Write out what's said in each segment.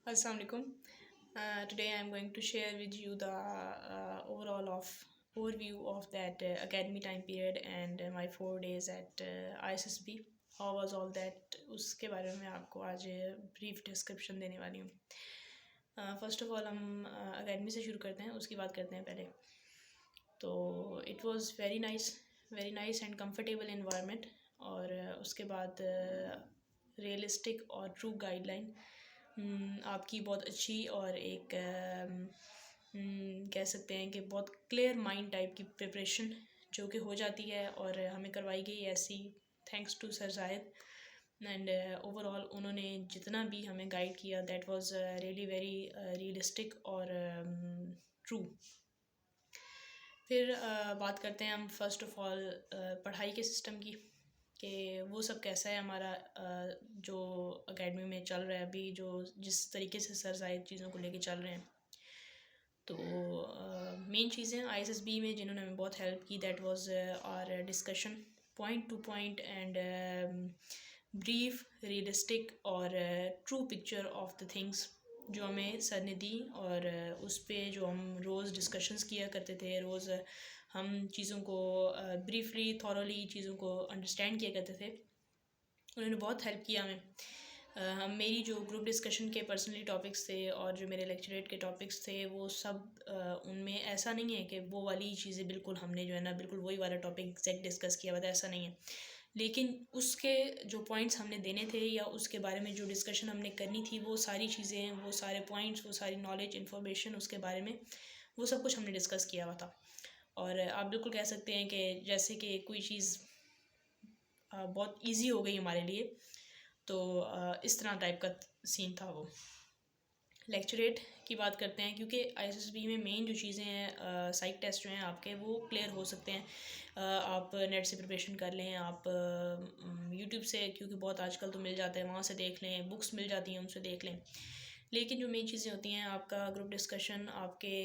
Assalamu alaikum. Today I am going to share with you the overview of that academy time period and my 4 days at ISSB. How was all that? उसके बारे में आपको आज brief description देने वाली हूँ. First of all हम academy से शुरू करते हैं, उसकी बात करते हैं पहले. तो it was very nice and comfortable environment. और उसके बाद realistic और true guideline आपकी बहुत अच्छी और एक कह सकते हैं कि बहुत क्लियर माइंड टाइप की प्रिपरेशन जो कि हो जाती है और हमें करवाई गई ऐसी, थैंक्स टू सर जायद. एंड ओवरऑल उन्होंने जितना भी हमें गाइड किया that was really very realistic और ट्रू. फिर बात करते हैं हम फर्स्ट ऑफ ऑल पढ़ाई के सिस्टम की कि वो सब कैसा है हमारा जो एकेडमी में चल रहा है अभी, जो जिस तरीके से सर जायद चीज़ों को लेके चल रहे हैं. तो मेन चीज़ें ISSB में जिन्होंने हमें बहुत हेल्प की that was our discussion point to point and brief realistic और true picture of the things जो हमें सर ने दी. और उस पर जो हम रोज़ डिस्कशंस किया करते थे, रोज़ हम चीज़ों को ब्रीफली थॉरली चीज़ों को अंडरस्टैंड किया करते थे. उन्होंने बहुत हेल्प किया हमें. हम मेरी जो ग्रुप डिस्कशन के पर्सनली टॉपिक्स थे और जो मेरे लेक्चरेट के टॉपिक्स थे वो सब उनमें ऐसा नहीं है कि वो वाली चीज़ें बिल्कुल हमने जो है ना बिल्कुल वही वाला टॉपिक एग्जैक्ट डिस्कस किया हुआ था, ऐसा नहीं है. लेकिन उसके जो पॉइंट्स हमने देने थे या उसके बारे में जो डिस्कशन हमने करनी थी वो सारी चीज़ें, वो सारे पॉइंट्स, वो सारी नॉलेज इन्फॉर्मेशन उसके बारे में वो सब कुछ हमने डिस्कस किया हुआ था. और आप बिल्कुल कह सकते हैं कि जैसे कि कोई चीज़ बहुत ईजी हो गई हमारे लिए, तो इस तरह टाइप का सीन था वो. लेक्चरेट की बात करते हैं क्योंकि ISSB में मेन जो चीज़ें हैं साइक टेस्ट जो हैं आपके वो क्लियर हो सकते हैं. आप नेट से प्रिपरेशन कर लें, आप यूट्यूब से, क्योंकि बहुत आजकल तो मिल जाता है, वहाँ से देख लें, बुक्स मिल जाती हैं उनसे देख लें. लेकिन जो मेन चीज़ें होती हैं आपका ग्रुप डिस्कशन, आपके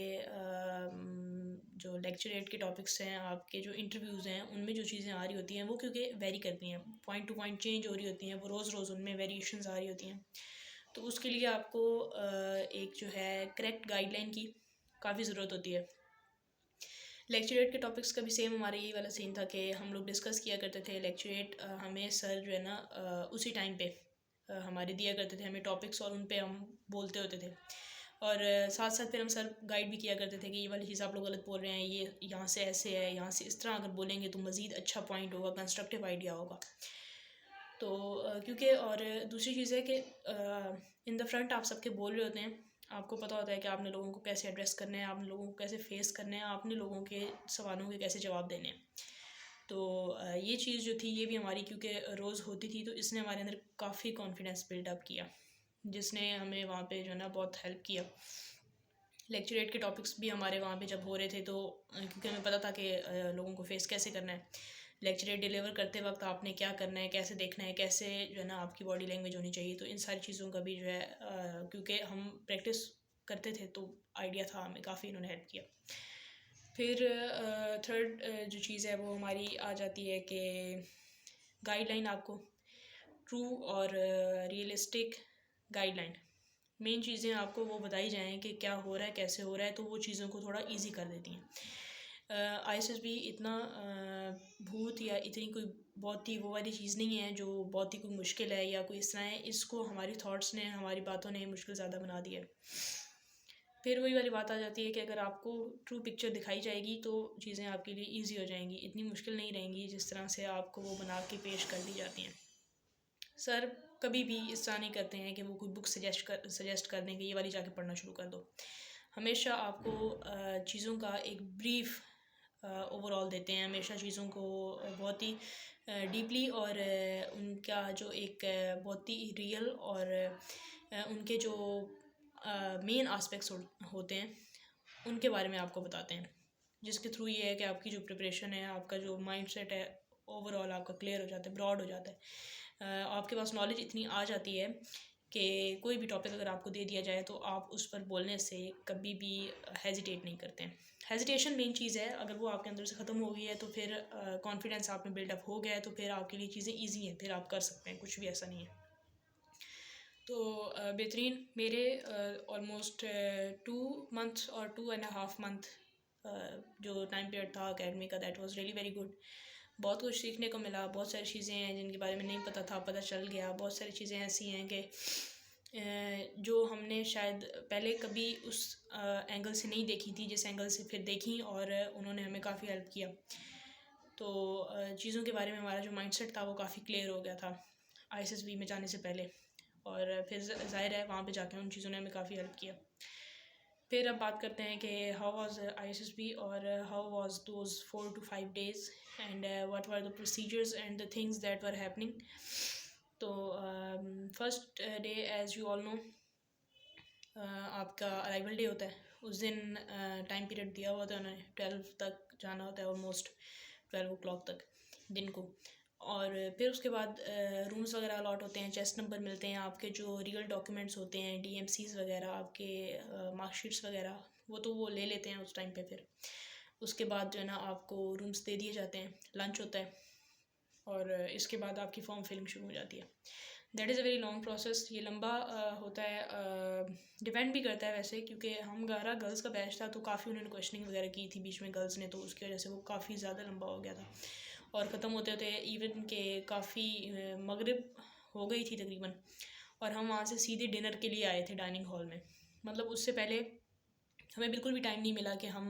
जो लेक्चरेट के टॉपिक्स हैं, आपके जो इंटरव्यूज़ हैं, उनमें जो चीज़ें आ रही होती हैं वो क्योंकि वेरी करती हैं, पॉइंट टू पॉइंट चेंज हो रही होती हैं, वो रोज़ उनमें वेरिएशंस आ रही होती हैं. तो उसके लिए आपको एक जो है करेक्ट गाइडलाइन की काफ़ी ज़रूरत होती है. लेक्चरेट के टॉपिक्स का भी सेम हमारा यही वाला सीन था कि हम लोग डिस्कस किया करते थे. लेक्चरेट हमें सर जो है ना उसी टाइम पे हमारे दिया करते थे हमें टॉपिक्स और उन पे हम बोलते होते थे. और साथ साथ फिर हम सर गाइड भी किया करते थे कि ये वाली चीज़ आप लोग गलत बोल रहे हैं, ये यहाँ से ऐसे है, यहाँ से इस तरह अगर बोलेंगे तो मज़ीद अच्छा पॉइंट होगा, कंस्ट्रक्टिव आइडिया होगा. तो क्योंकि और दूसरी चीज़ है कि इन द फ्रंट आप सबके बोल रहे होते हैं, आपको पता होता है कि आपने लोगों को कैसे एड्रेस करना है, आपने लोगों को कैसे फेस करना है, आपने लोगों के सवालों के कैसे जवाब देने हैं. तो ये चीज़ जो थी ये भी हमारी क्योंकि रोज़ होती थी, तो इसने हमारे अंदर काफ़ी कॉन्फिडेंस बिल्डअप किया, जिसने हमें वहाँ पे जो है ना बहुत हेल्प किया. लेक्चरेट के टॉपिक्स भी हमारे वहाँ पे जब हो रहे थे तो क्योंकि हमें पता था कि लोगों को फेस कैसे करना है, लेक्चरेट डिलीवर करते वक्त आपने क्या करना है, कैसे देखना है, कैसे जो है ना आपकी बॉडी लैंग्वेज होनी चाहिए. तो इन सारी चीज़ों का भी जो है क्योंकि हम प्रैक्टिस करते थे तो आइडिया था हमें, काफ़ी इन्होंने हेल्प किया. फिर थर्ड जो चीज़ है वो हमारी आ जाती है कि गाइडलाइन, आपको ट्रू और रियलिस्टिक गाइडलाइन, मेन चीज़ें आपको वो बताई जाएँ कि क्या हो रहा है, कैसे हो रहा है, तो वो चीज़ों को थोड़ा इजी कर देती हैं. ISSB इतना भूत या इतनी कोई बहुत ही वो वाली चीज़ नहीं है जो बहुत ही कोई मुश्किल है या कोई इस तरह है. इसको हमारी थॉट्स ने, हमारी बातों ने मुश्किल ज़्यादा बना दिया है. फिर वही वाली बात आ जाती है कि अगर आपको ट्रू पिक्चर दिखाई जाएगी तो चीज़ें आपके लिए ईजी हो जाएंगी, इतनी मुश्किल नहीं रहेंगी जिस तरह से आपको वो बना के पेश कर दी जाती हैं. सर कभी भी इस तरह नहीं करते हैं कि वो कोई बुक सजेस्ट कर दें कि ये वाली जाके पढ़ना शुरू कर दो. हमेशा आपको चीज़ों का एक ब्रीफ ओवरऑल देते हैं, हमेशा चीज़ों को बहुत ही डीपली और उनका जो एक बहुत ही रियल और उनके जो मेन आस्पेक्ट्स होते हैं उनके बारे में आपको बताते हैं, जिसके थ्रू ये है कि आपकी जो प्रिपरेशन है, आपका जो माइंड सेट है ओवरऑल आपका क्लियर हो जाता है, ब्रॉड हो जाता है. आपके पास नॉलेज इतनी आ जाती है कि कोई भी टॉपिक अगर आपको दे दिया जाए तो आप उस पर बोलने से कभी भी हेजिटेट नहीं करते हैं. हेजिटेशन मेन चीज़ है, अगर वो आपके अंदर से ख़त्म हो गई है तो फिर कॉन्फिडेंस आप में बिल्डअप हो गया है तो फिर आपके लिए चीज़ें ईजी हैं, फिर आप कर सकते हैं, कुछ भी ऐसा नहीं है. तो बेहतरीन मेरे ऑलमोस्ट 2 मंथ्स और 2.5 मंथ जो टाइम पीरियड था अकेडमी का, that was really very good. बहुत कुछ सीखने को मिला, बहुत सारी चीज़ें हैं जिनके बारे में नहीं पता था, पता चल गया। बहुत सारी चीज़ें ऐसी हैं कि जो हमने शायद पहले कभी उस एंगल से नहीं देखी थी, जिस एंगल से फिर देखी, और उन्होंने हमें काफ़ी हेल्प किया। तो चीज़ों के बारे में हमारा जो माइंडसेट था वो काफ़ी क्लियर हो गया था आईएसएसबी में जाने से पहले, और फिर ज़ाहिर है वहाँ पे जाके उन चीज़ों ने हमें काफ़ी हेल्प किया। फिर अब बात करते हैं कि हाउ वाज आईएसएसबी और how was those 4 to 5 days and what were the procedures and the things that were happening. तो first day as you all know आपका अराइवल डे होता है। उस दिन टाइम पीरियड दिया हुआ था उन्होंने, 12 तक जाना होता है, ऑलमोस्ट 12 o'clock तक दिन को। और फिर उसके बाद रूम्स वगैरह अलॉट होते हैं, चेस्ट नंबर मिलते हैं, आपके जो रियल डॉक्यूमेंट्स होते हैं, डीएमसीज़ वगैरह, आपके मार्कशीट्स वगैरह, वो तो वो ले लेते हैं उस टाइम पे। फिर उसके बाद जो है ना आपको रूम्स दे दिए जाते हैं, लंच होता है, और इसके बाद आपकी फॉर्म फिलिंग शुरू हो जाती है। That is a very long process. ये लंबा होता है, डिपेंड भी करता है वैसे, क्योंकि हमारा गर्ल्स का बैच था तो काफ़ी उन्होंने क्वेश्चनिंग वगैरह की थी बीच में गर्ल्स ने, तो उसकी वजह से वो काफ़ी ज़्यादा लंबा हो गया था। और ख़त्म होते होते इवन के काफ़ी मगरिब हो गई थी तकरीबन, और हम वहाँ से सीधे डिनर के लिए आए थे डाइनिंग हॉल में। मतलब उससे पहले हमें बिल्कुल भी टाइम नहीं मिला कि हम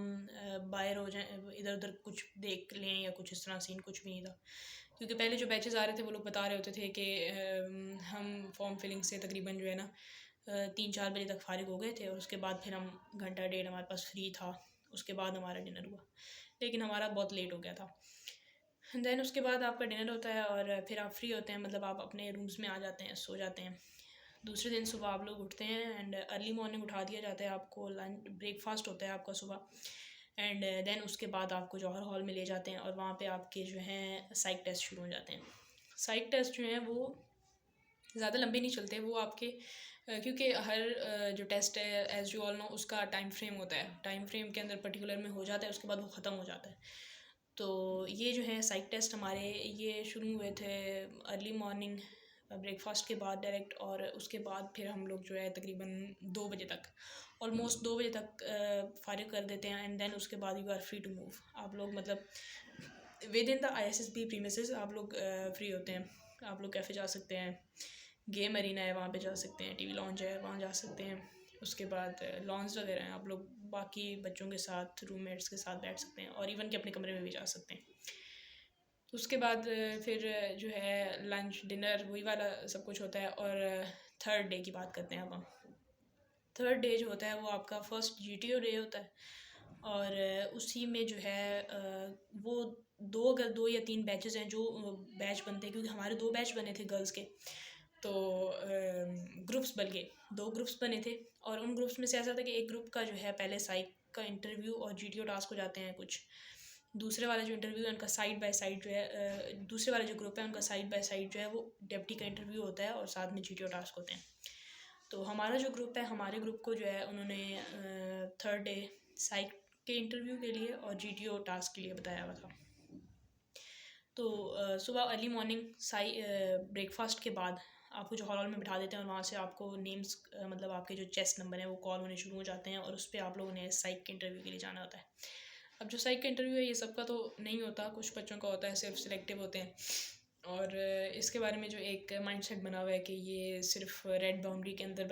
बाहर हो जाएं, इधर उधर कुछ देख लें या कुछ इस तरह सीन, कुछ भी नहीं था। क्योंकि पहले जो बैचेस आ रहे थे वो लोग बता रहे होते थे कि हम फॉर्म फिलिंग से तकरीबन जो है ना 3-4 बजे तक फारिग हो गए थे, और उसके बाद फिर हम घंटा डेढ़ हमारे पास फ्री था, उसके बाद हमारा डिनर हुआ। लेकिन हमारा बहुत लेट हो गया था। दैन उसके बाद आपका डिनर होता है और फिर आप फ्री होते हैं, मतलब आप अपने रूम्स में आ जाते हैं, सो जाते हैं। दूसरे दिन सुबह आप लोग उठते हैं एंड अर्ली मॉर्निंग उठा दिया जाता है आपको, लंच ब्रेकफास्ट होता है आपका सुबह। एंड देन उसके बाद आपको जौहर हॉल में ले जाते हैं, और वहाँ पे आपके जो हैं साइक टेस्ट शुरू हो जाते हैं। साइक टेस्ट जो हैं वो ज़्यादा लंबे नहीं चलते, वो आपके क्योंकि हर जो टेस्ट है एज़ यू ऑल नो उसका टाइम फ्रेम होता है, टाइम फ्रेम के अंदर पर्टिकुलर में हो जाता है, उसके बाद वो ख़त्म हो जाता है। तो ये जो है साइक टेस्ट हमारे ये शुरू हुए थे अर्ली मॉर्निंग ब्रेकफास्ट के बाद डायरेक्ट, और उसके बाद फिर हम लोग जो है तकरीबन 2 बजे तक, ऑलमोस्ट 2 बजे तक फारिग कर देते हैं। एंड देन उसके बाद you are free to move. आप लोग मतलब within the ISSB premises आप लोग फ्री होते हैं। आप लोग कैफ़े जा सकते हैं, गेम अरीना है वहाँ पे जा सकते हैं, टीवी लॉन्च है वहाँ जा सकते हैं। उसके बाद लॉन्स वगैरह हैं, आप लोग बाकी बच्चों के साथ, रूममेट्स के साथ बैठ सकते हैं, और इवन के अपने कमरे में भी जा सकते हैं। उसके बाद फिर जो है लंच डिनर वही वाला सब कुछ होता है। और थर्ड डे की बात करते हैं अब हम। थर्ड डे जो होता है वो आपका फर्स्ट जीटीओ डे होता है, और उसी में जो है वो अगर 2 या 3 बैचेस हैं जो बैच बनते हैं, क्योंकि हमारे 2 बैच बने थे गर्ल्स के, तो ग्रुप्स बन गए, 2 ग्रुप्स बने थे। और उन ग्रुप्स में से ऐसा था कि एक ग्रुप का जो है पहले साइक का इंटरव्यू और जीटीओ टास्क हो जाते हैं कुछ, दूसरे वाला जो इंटरव्यू है उनका साइड बाय साइड जो है, दूसरे वाला जो ग्रुप है उनका साइड बाय साइड जो है वो डेप्टी का इंटरव्यू होता है, और साथ में जीटीओ टास्क होते हैं। तो हमारा जो ग्रुप है, हमारे ग्रुप को जो है उन्होंने थर्ड डे साइक के इंटरव्यू के लिए और जीटीओ टास्क के लिए बताया हुआ था। तो सुबह अर्ली मॉर्निंग ब्रेकफास्ट के बाद आपको जो हॉल में बिठा देते हैं, और वहाँ से आपको नेम्स मतलब आपके जो चेस्ट नंबर हैं वो कॉल होने शुरू हो जाते हैं, और उस पर आप लोगों ने साइक के इंटरव्यू के लिए जाना होता है। अब जो साइक का इंटरव्यू है ये सबका तो नहीं होता, कुछ बच्चों का होता है, सिर्फ सिलेक्टिव होते हैं। और इसके बारे में जो एक माइंडसेट बना हुआ है कि ये सिर्फ रेड बाउंड्री के अंदर